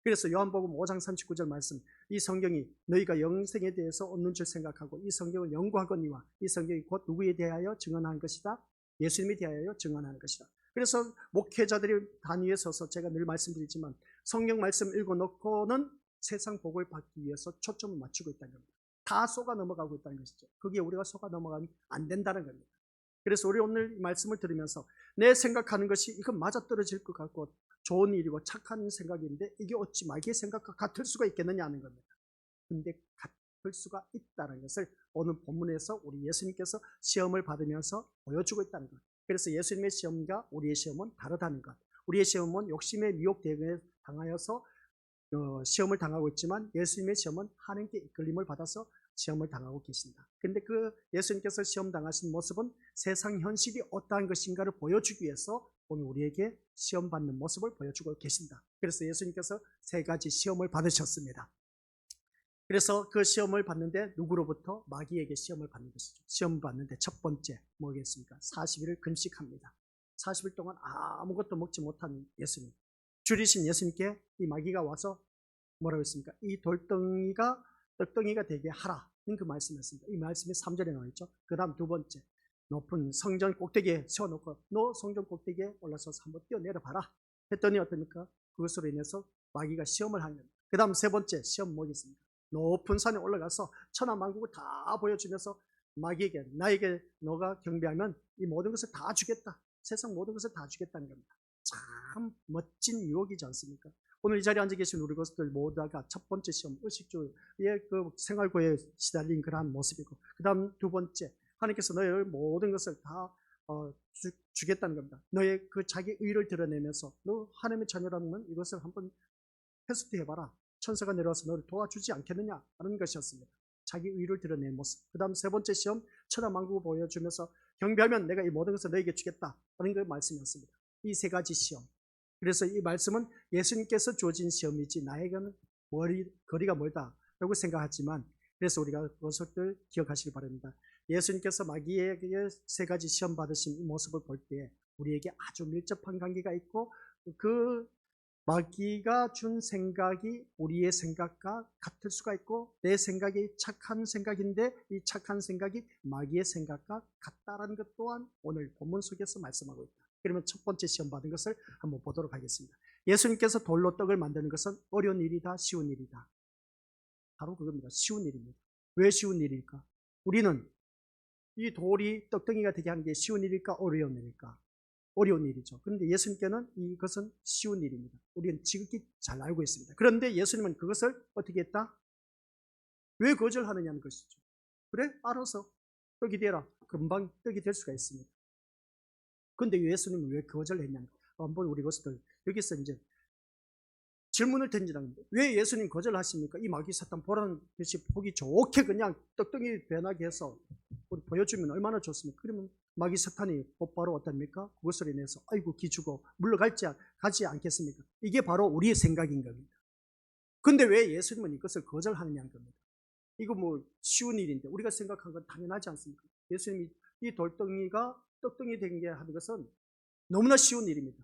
그래서 요한복음 5장 39절 말씀, 이 성경이 너희가 영생에 대해서 얻는 줄 생각하고 이 성경을 연구하거니와 이 성경이 곧 누구에 대하여 증언하는 것이다? 예수님에 대하여 증언하는 것이다. 그래서 목회자들이 단위에 서서 제가 늘 말씀드리지만 성경 말씀 읽어놓고는 세상 복을 받기 위해서 초점을 맞추고 있다는 겁니다. 다 속아 넘어가고 있다는 것이죠. 그게 우리가 속아 넘어가면 안 된다는 겁니다. 그래서 우리 오늘 이 말씀을 들으면서 내 생각하는 것이 이건 맞아떨어질 것 같고 좋은 일이고 착한 생각인데 이게 어찌 마귀의 생각과 같을 수가 있겠느냐 하는 겁니다. 근데 같을 수가 있다는 것을 오늘 본문에서 우리 예수님께서 시험을 받으면서 보여주고 있다는 것. 그래서 예수님의 시험과 우리의 시험은 다르다는 것. 우리의 시험은 욕심의 미혹 대응에 당하여서 시험을 당하고 있지만, 예수님의 시험은 하나님께 이끌림을 받아서 시험을 당하고 계신다. 근데 그 예수님께서 시험 당하신 모습은 세상 현실이 어떠한 것인가를 보여주기 위해서 오늘 우리에게 시험 받는 모습을 보여주고 계신다. 그래서 예수님께서 세 가지 시험을 받으셨습니다. 그래서 그 시험을 받는데 누구로부터? 마귀에게 시험을 받는 것이죠. 시험 받는데 첫 번째 뭐겠습니까? 40일을 금식합니다. 40일 동안 아무것도 먹지 못한 예수님, 줄이신 예수님께 이 마귀가 와서 뭐라고 했습니까? 이 돌덩이가 떡덩이가 되게 하라는 그 말씀이었습니다. 이 말씀이 3절에 나와 있죠. 그 다음 두 번째, 높은 성전 꼭대기에 세워놓고 너 성전 꼭대기에 올라서서 한번 뛰어내려봐라 했더니 어떻습니까? 그것으로 인해서 마귀가 시험을 하는 겁니다. 그 다음 세 번째 시험 뭐겠습니까? 높은 산에 올라가서 천하만국을 다 보여주면서 마귀에게, 나에게 너가 경배하면 이 모든 것을 다 주겠다, 세상 모든 것을 다 주겠다는 겁니다. 참 멋진 유혹이지 않습니까? 오늘 이 자리에 앉아 계신 우리 것들 모두가 첫 번째 시험, 의식주의 그 생활고에 시달린 그러한 모습이고, 그 다음 두 번째, 하나님께서 너의 모든 것을 다 주겠다는 겁니다. 너의 그 자기 의를 드러내면서 너 하나님의 자녀라면 이것을 한번 테스트해봐라, 천사가 내려와서 너를 도와주지 않겠느냐 하는 것이었습니다. 자기 의를 드러내는 모습. 그 다음 세 번째 시험, 천하만국을 보여주면서 경배하면 내가 이 모든 것을 너에게 주겠다 하는 그 말씀이었습니다. 이 세 가지 시험. 그래서 이 말씀은 예수님께서 주어진 시험이지 나에게는 거리가 멀다라고 생각하지만, 그래서 우리가 그것을 기억하시기 바랍니다. 예수님께서 마귀에게 세 가지 시험 받으신 이 모습을 볼 때 우리에게 아주 밀접한 관계가 있고, 그 마귀가 준 생각이 우리의 생각과 같을 수가 있고, 내 생각이 착한 생각인데 이 착한 생각이 마귀의 생각과 같다라는 것 또한 오늘 본문 속에서 말씀하고 있다. 그러면 첫 번째 시험 받은 것을 한번 보도록 하겠습니다. 예수님께서 돌로 떡을 만드는 것은 어려운 일이다, 쉬운 일이다? 바로 그겁니다. 쉬운 일입니다. 왜 쉬운 일일까? 우리는 이 돌이 떡덩이가 되게 하는 게 쉬운 일일까, 어려운 일일까? 어려운 일이죠. 그런데 예수님께는 이것은 쉬운 일입니다. 우리는 지극히 잘 알고 있습니다. 그런데 예수님은 그것을 어떻게 했다? 왜 거절하느냐는 것이죠. 그래? 알아서 떡이 되라. 금방 떡이 될 수가 있습니다. 그런데 예수님은 왜 거절을 했냐는 거. 한번 우리 것들 여기서 이제 질문을 던지는 겁니다. 왜 예수님 거절하십니까? 이 마귀 사탄 보라는 듯이 보기 좋게 그냥 떡덩이 변하게 해서 보여주면 얼마나 좋습니까? 그러면 마귀 사탄이 곧바로 어떻습니까? 그것을 인해서 아이고 기죽어 가지 않겠습니까? 이게 바로 우리의 생각인 겁니다. 근데 왜 예수님은 이것을 거절하느냐는 겁니다. 이거 뭐 쉬운 일인데 우리가 생각한 건 당연하지 않습니까? 예수님이 이 돌덩이가 떡덩이 된 게 하는 것은 너무나 쉬운 일입니다.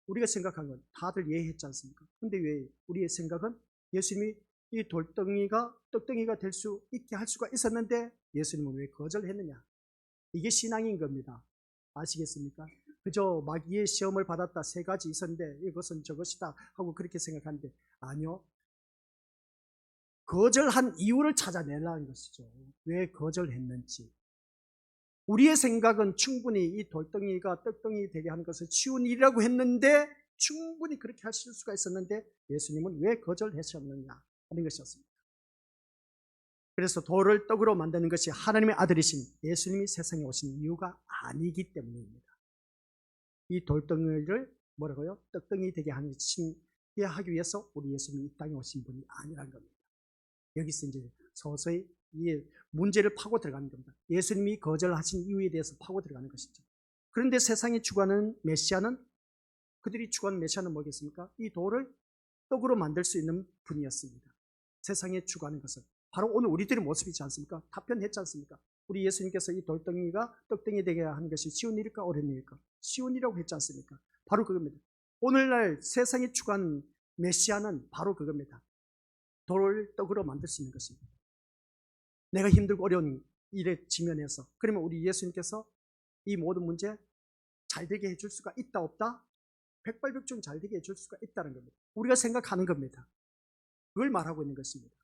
우리가 생각한 건 다들 이해했지 않습니까? 근데 왜 우리의 생각은 예수님이 이 돌덩이가 떡덩이가 될 수 있게 할 수가 있었는데 예수님은 왜 거절했느냐? 이게 신앙인 겁니다. 아시겠습니까? 그저 마귀의 시험을 받았다 3가지 있었는데 이것은 저것이다 하고 그렇게 생각하는데 아니요. 거절한 이유를 찾아내라는 것이죠. 왜 거절했는지. 우리의 생각은 충분히 이 돌덩이가 떡덩이 되게 하는 것은 쉬운 일이라고 했는데 충분히 그렇게 하실 수가 있었는데 예수님은 왜 거절하셨느냐 하는 것이었습니다. 그래서 돌을 떡으로 만드는 것이 하나님의 아들이신 예수님이 세상에 오신 이유가 아니기 때문입니다. 이 돌덩이를 뭐라고요? 떡덩이 되게 하기 위해서 우리 예수님이 이 땅에 오신 분이 아니란 겁니다. 여기서 이제 서서히 이 문제를 파고 들어가는 겁니다. 예수님이 거절하신 이유에 대해서 파고 들어가는 것이죠. 그런데 세상이 추구하는 메시아는 그들이 추구하는 메시아는 뭐겠습니까? 이 돌을 떡으로 만들 수 있는 분이었습니다. 세상에 추구하는 것은 바로 오늘 우리들의 모습이지 않습니까? 답변했지 않습니까? 우리 예수님께서 이 돌덩이가 떡덩이 되게 하는 것이 쉬운 일일까 어려운 일일까? 쉬운 일이라고 했지 않습니까? 바로 그겁니다. 오늘날 세상이 추구하는 메시아는 바로 그겁니다. 돌을 떡으로 만들 수 있는 것입니다. 내가 힘들고 어려운 일에 직면해서 그러면 우리 예수님께서 이 모든 문제 잘 되게 해줄 수가 있다 없다? 백발백중 잘 되게 해줄 수가 있다는 겁니다. 우리가 생각하는 겁니다. 그걸 말하고 있는 것입니다.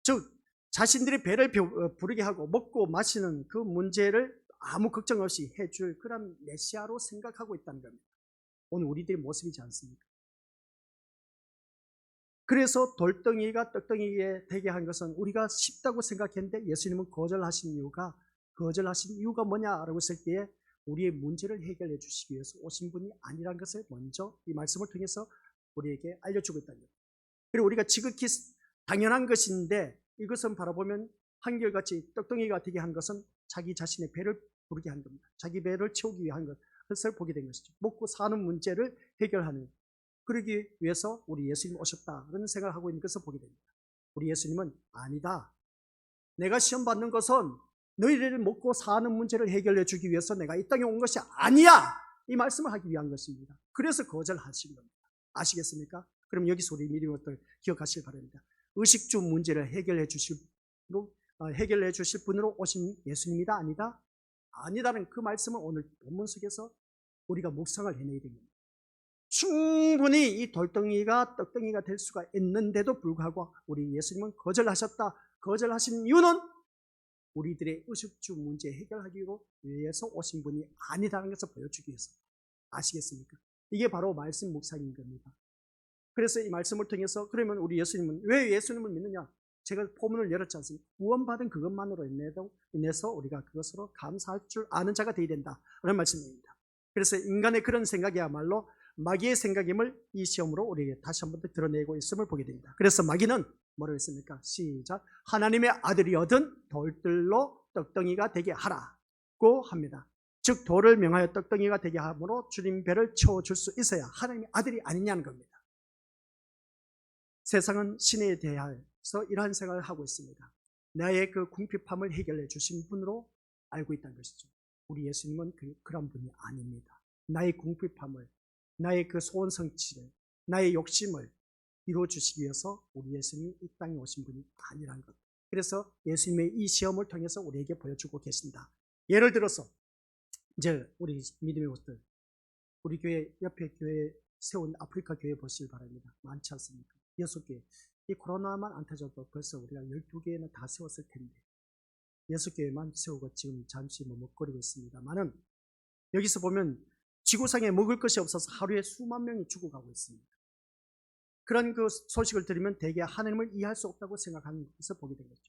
즉 자신들의 배를 부르게 하고 먹고 마시는 그 문제를 아무 걱정 없이 해줄 그런 메시아로 생각하고 있다는 겁니다. 오늘 우리들의 모습이지 않습니까? 그래서 돌덩이가 떡덩이에 되게 한 것은 우리가 쉽다고 생각했는데 예수님은 거절하신 이유가 뭐냐라고 했을 때에 우리의 문제를 해결해 주시기 위해서 오신 분이 아니란 것을 먼저 이 말씀을 통해서 우리에게 알려주고 있다는 겁니다. 그리고 우리가 지극히 당연한 것인데 이것은 바라보면 한결같이 떡덩이가 되게 한 것은 자기 자신의 배를 부르게 한 겁니다. 자기 배를 채우기 위한 것을 보게 된 것이죠. 먹고 사는 문제를 해결하는, 그러기 위해서 우리 예수님 오셨다 그런 생각을 하고 있는 것을 보게 됩니다. 우리 예수님은 아니다. 내가 시험 받는 것은 너희들이 먹고 사는 문제를 해결해 주기 위해서 내가 이 땅에 온 것이 아니야. 이 말씀을 하기 위한 것입니다. 그래서 거절하신 겁니다. 아시겠습니까? 그럼 여기서 우리 믿음의 것들 기억하시기 바랍니다. 의식주 문제를 해결해 주실 분으로 오신 예수님이다 아니다? 아니다는 그 말씀을 오늘 본문 속에서 우리가 묵상을 해내야 됩니다. 충분히 이 돌덩이가 떡덩이가 될 수가 있는데도 불구하고 우리 예수님은 거절하셨다. 거절하신 이유는 우리들의 의식주 문제 해결하기 위해서 오신 분이 아니다라는 것을 보여주기 위해서. 아시겠습니까? 이게 바로 말씀 묵상인 겁니다. 그래서 이 말씀을 통해서 그러면 우리 예수님은 왜 예수님을 믿느냐? 제가 포문을 열었지 않습니까? 구원받은 그것만으로 인해서 우리가 그것으로 감사할 줄 아는 자가 되어야 된다 라는 말씀입니다. 그래서 인간의 그런 생각이야말로 마귀의 생각임을 이 시험으로 우리에게 다시 한번 더 드러내고 있음을 보게 됩니다. 그래서 마귀는 뭐라고 했습니까? 시작. 하나님의 아들이 얻은 돌들로 떡덩이가 되게 하라고 합니다. 즉 돌을 명하여 떡덩이가 되게 함으로 주님 배를 채워줄 수 있어야 하나님의 아들이 아니냐는 겁니다. 세상은 신에 대해서 이러한 생각을 하고 있습니다. 나의 그 궁핍함을 해결해 주신 분으로 알고 있다는 것이죠. 우리 예수님은 그런 분이 아닙니다. 나의 궁핍함을, 나의 그 소원 성취를, 나의 욕심을 이루어주시기 위해서 우리 예수님이 이 땅에 오신 분이 아니란 것. 그래서 예수님의 이 시험을 통해서 우리에게 보여주고 계신다. 예를 들어서 이제 우리 믿음의 것들, 우리 교회 옆에 교회 세운 아프리카 교회 보시길 바랍니다. 많지 않습니까? 6개. 이 코로나만 안 터져도 벌써 우리가 12개는 다 세웠을 텐데 6개만 세우고 지금 잠시 머뭇거리고 있습니다만은 여기서 보면 지구상에 먹을 것이 없어서 하루에 수만 명이 죽어가고 있습니다. 그런 그 소식을 들으면 대개 하나님을 이해할 수 없다고 생각하는 것을 보게 된 거죠.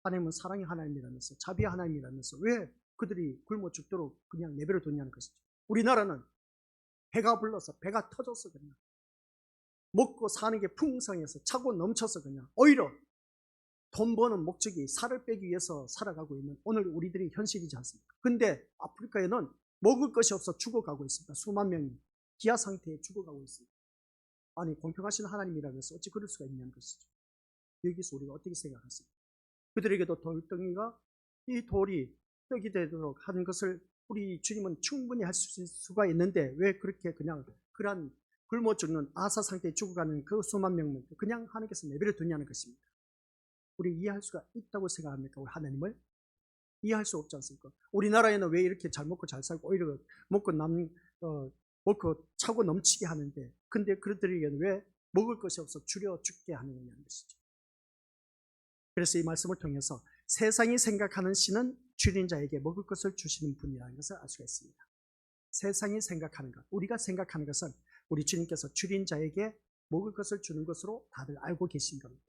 하나님은 사랑의 하나님이라면서, 자비의 하나님이라면서 왜 그들이 굶어 죽도록 그냥 내버려 뒀냐는 것이죠. 우리나라는 배가 불러서, 배가 터져서 그냥 먹고 사는 게 풍성해서 차고 넘쳐서 그냥 오히려 돈 버는 목적이 살을 빼기 위해서 살아가고 있는 오늘 우리들의 현실이지 않습니까? 근데 아프리카에는 먹을 것이 없어 죽어가고 있습니다. 수만 명이 기아 상태에 죽어가고 있습니다. 아니, 공평하신 하나님이라면서 어찌 그럴 수가 있냐는 것이죠. 여기서 우리가 어떻게 생각하십니까? 그들에게도 돌덩이가 이 돌이 떡이 되도록 하는 것을 우리 주님은 충분히 할 수가 있는데 왜 그렇게 그냥 그러한 굶어 죽는 아사 상태에 죽어가는 그 수만 명을 그냥 하나님께서 내버려 두냐는 것입니다. 우리 이해할 수가 있다고 생각합니까? 우리 하나님을 이해할 수 없지 않습니까? 우리나라에는 왜 이렇게 잘 먹고 잘 살고 오히려 먹고 먹고 차고 넘치게 하는데, 근데 그들에게는 왜 먹을 것이 없어 줄여 죽게 하느냐는 것이죠. 그래서 이 말씀을 통해서 세상이 생각하는 신은 줄인 자에게 먹을 것을 주시는 분이라는 것을 알 수가 있습니다. 세상이 생각하는 것, 우리가 생각하는 것은 우리 주님께서 줄인 자에게 먹을 것을 주는 것으로 다들 알고 계신 겁니다.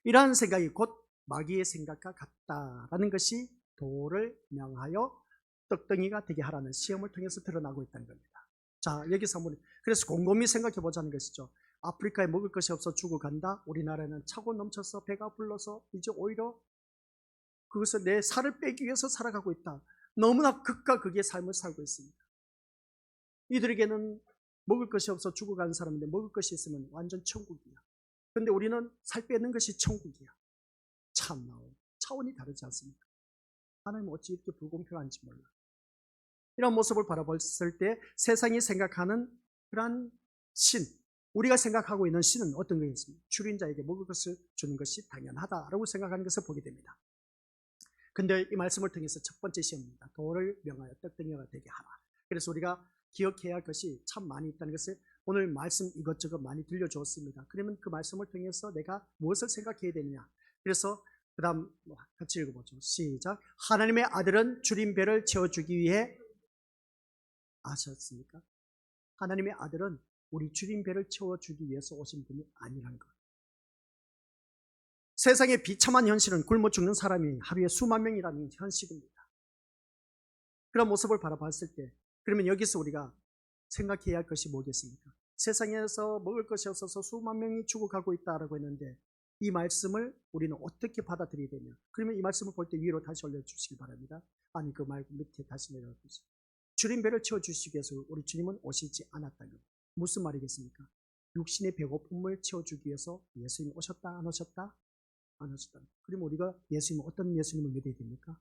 이러한 생각이 곧 마귀의 생각과 같다라는 것이 돌을 명하여 떡덩이가 되게 하라는 시험을 통해서 드러나고 있다는 겁니다. 자, 여기서 한번 그래서 곰곰이 생각해 보자는 것이죠. 아프리카에 먹을 것이 없어 죽어간다. 우리나라는 차고 넘쳐서 배가 불러서 이제 오히려 그것을 내 살을 빼기 위해서 살아가고 있다. 너무나 극과 극의 삶을 살고 있습니다. 이들에게는 먹을 것이 없어 죽어가는 사람인데 먹을 것이 있으면 완전 천국이야. 그런데 우리는 살 빼는 것이 천국이야. 참나, 차원이 다르지 않습니까? 하나님은 어찌 이렇게 불공평한지 몰라. 이런 모습을 바라봤을 때 세상이 생각하는 그러한 신, 우리가 생각하고 있는 신은 어떤 것이겠습니까? 줄인 자에게 먹을 것을 주는 것이 당연하다라고 생각하는 것을 보게 됩니다. 근데 이 말씀을 통해서 첫 번째 시험입니다. 돌을 명하여 떡덩이가 되게 하라. 그래서 우리가 기억해야 할 것이 참 많이 있다는 것을 오늘 말씀 이것저것 많이 들려주었습니다. 그러면 그 말씀을 통해서 내가 무엇을 생각해야 되느냐. 그래서 그 다음 같이 읽어보죠. 시작. 하나님의 아들은 줄인 배를 채워주기 위해 아셨습니까? 하나님의 아들은 우리 줄인 배를 채워주기 위해서 오신 분이 아니라는 것. 세상의 비참한 현실은 굶어 죽는 사람이 하루에 수만 명이라는 현실입니다. 그런 모습을 바라봤을 때 그러면 여기서 우리가 생각해야 할 것이 뭐겠습니까? 세상에서 먹을 것이 없어서 수만 명이 죽어가고 있다라고 했는데 이 말씀을 우리는 어떻게 받아들여야 되냐? 그러면 이 말씀을 볼 때 위로 다시 올려주시기 바랍니다. 아니 그 말 밑에 다시 내려주시죠. 줄인 배를 채워주시기 위해서 우리 주님은 오시지 않았다는 것. 무슨 말이겠습니까? 육신의 배고픔을 채워주기 위해서 예수님이 오셨다 안 오셨다? 안 오셨다. 그러면 우리가 예수님은 어떤 예수님을 믿어야 됩니까?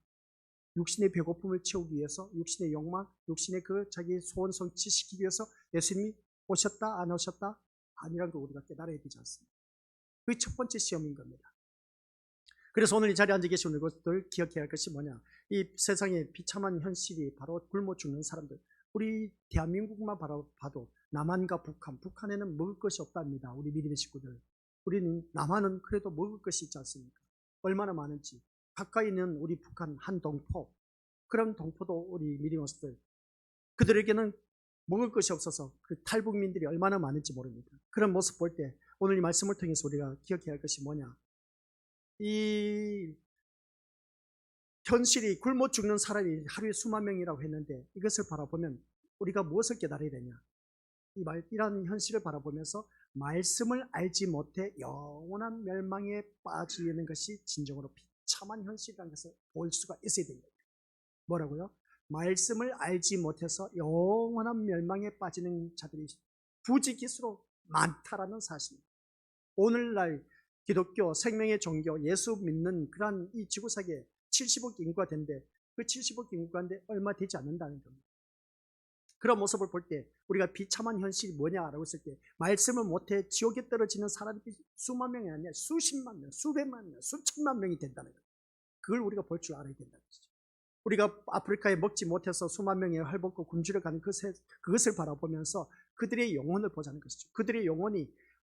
육신의 배고픔을 채우기 위해서 육신의 욕망, 육신의 그 자기 소원 성취시키기 위해서 예수님이 오셨다 안 오셨다? 아니라는 걸 우리가 깨달아야 되지 않습니까? 그게 첫 번째 시험인 겁니다. 그래서 오늘 이 자리에 앉아 계신 것들 기억해야 할 것이 뭐냐? 이 세상의 비참한 현실이 바로 굶어 죽는 사람들. 우리 대한민국만 봐도 남한과 북한에는 먹을 것이 없답니다. 우리 믿음의 식구들. 우리는 남한은 그래도 먹을 것이 있지 않습니까? 얼마나 많은지. 가까이 있는 우리 북한 한 동포, 그런 동포도 우리 믿음의 식구들. 그들에게는 먹을 것이 없어서 그 탈북민들이 얼마나 많은지 모릅니다. 그런 모습 볼 때 오늘 이 말씀을 통해서 우리가 기억해야 할 것이 뭐냐? 이 현실이 굶어 죽는 사람이 하루에 수만 명이라고 했는데 이것을 바라보면 우리가 무엇을 깨달아야 되냐? 이런 현실을 바라보면서 말씀을 알지 못해 영원한 멸망에 빠지는 것이 진정으로 비참한 현실이라는 것을 볼 수가 있어야 됩니다. 뭐라고요? 말씀을 알지 못해서 영원한 멸망에 빠지는 자들이 부지기수로 많다라는 사실입니다. 오늘날 기독교, 생명의 종교, 예수 믿는 그러한 이 지구상에 70억 인구가 된데 그 70억 인구가인데 얼마 되지 않는다는 겁니다. 그런 모습을 볼 때 우리가 비참한 현실이 뭐냐라고 했을 때 말씀을 못해 지옥에 떨어지는 사람이 수만 명이 아니라 수십만 명, 수백만 명, 수천만 명이 된다는 거예요. 그걸 우리가 볼 줄 알아야 된다는 거죠. 우리가 아프리카에 먹지 못해서 수만 명이 헐벗고 굶주려 가는 그것을 바라보면서 그들의 영혼을 보자는 것이죠. 그들의 영혼이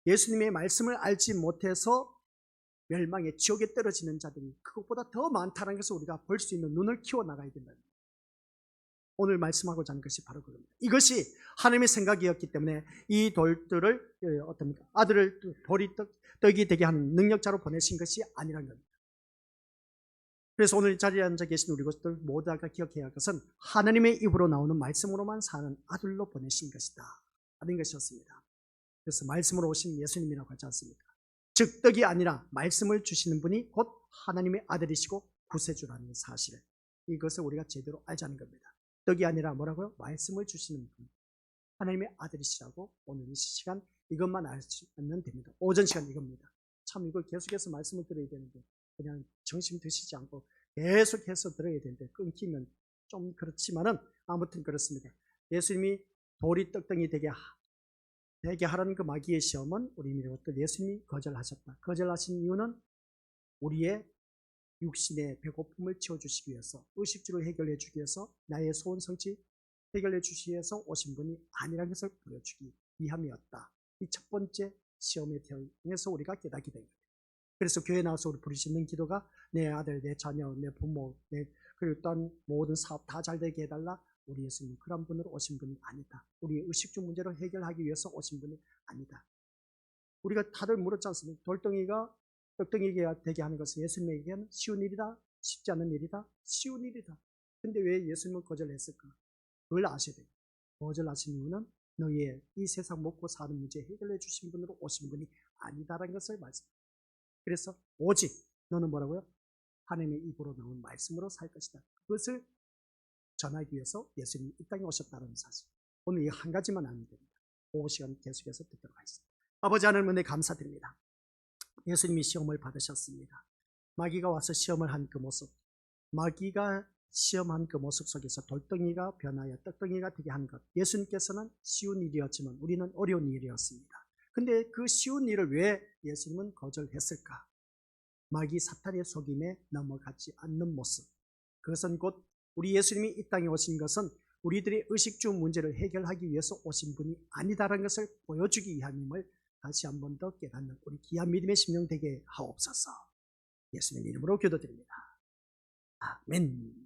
예수님의 말씀을 알지 못해서 멸망의 지옥에 떨어지는 자들이 그것보다 더 많다는 것을 우리가 볼 수 있는 눈을 키워나가야 된다는 거예요. 오늘 말씀하고자 하는 것이 바로 그겁니다. 이것이 하나님의 생각이었기 때문에 이 돌들을 아들을 돌이 떡이 되게 하는 능력자로 보내신 것이 아니라는 겁니다. 그래서 오늘 이 자리에 앉아 계신 우리 것들 모두가 기억해야 할 것은 하나님의 입으로 나오는 말씀으로만 사는 아들로 보내신 것이다 하는 것이었습니다. 그래서 말씀으로 오신 예수님이라고 하지 않습니까? 즉 떡이 아니라 말씀을 주시는 분이 곧 하나님의 아들이시고 구세주라는 사실을, 이것을 우리가 제대로 알자는 겁니다. 떡이 아니라 뭐라고요? 말씀을 주시는 분, 하나님의 아들이시라고 오늘 이 시간 이것만 알면 됩니다. 오전 시간 이겁니다. 참 이걸 계속해서 말씀을 드려야 되는데 그냥 정신 드시지 않고 계속해서 들어야 되는데 끊기면 좀 그렇지만은 아무튼 그렇습니다. 예수님이 돌이 떡덩이 되게 하라는 그 마귀의 시험은 우리 믿음으로 예수님이 거절하셨다. 거절하신 이유는 우리의 육신의 배고픔을 채워주시기 위해서, 의식주를 해결해 주기 위해서, 나의 소원 성취 해결해 주시기 위해서 오신 분이 아니라는 것을 보여주기 위함이었다. 이 첫 번째 시험에 통해서 우리가 깨닫게 된 거예요. 그래서 교회 나와서 우리 부르시는 기도가 내 아들, 내 자녀, 내 부모, 그리고 또한 모든 사업 다 잘 되게 해달라. 우리 예수님은 그런 분으로 오신 분이 아니다. 우리의 의식주 문제를 해결하기 위해서 오신 분이 아니다. 우리가 다들 물었지 않습니까? 돌덩이가 떡덩이가 되게 하는 것은 예수님에게는 쉬운 일이다? 쉽지 않은 일이다? 쉬운 일이다. 근데 왜 예수님은 거절했을까? 그걸 아셔야 돼요. 거절하신 이유는 너희의 이 세상 먹고 사는 문제 해결해 주신 분으로 오신 분이 아니다라는 것을 말씀합니다. 그래서 오직 너는 뭐라고요? 하나님의 입으로 나온 말씀으로 살 것이다. 그것을 전하기 위해서 예수님이 이 땅에 오셨다는 사실. 오늘 이 한 가지만 알면 됩니다. 그 시간 계속해서 듣도록 하겠습니다. 아버지 하나님 은혜 감사드립니다. 예수님이 시험을 받으셨습니다. 마귀가 와서 시험을 한 그 모습, 마귀가 시험한 그 모습 속에서 돌덩이가 변하여 떡덩이가 되게 한 것, 예수님께서는 쉬운 일이었지만 우리는 어려운 일이었습니다. 근데 그 쉬운 일을 왜 예수님은 거절했을까? 마귀 사탄의 속임에 넘어가지 않는 모습, 그것은 곧 우리 예수님이 이 땅에 오신 것은 우리들의 의식주 문제를 해결하기 위해서 오신 분이 아니다라는 것을 보여주기 위함임을 다시 한 번 더 깨닫는 우리 귀한 믿음의 심령 되게 하옵소서. 예수님 이름으로 기도드립니다. 아멘.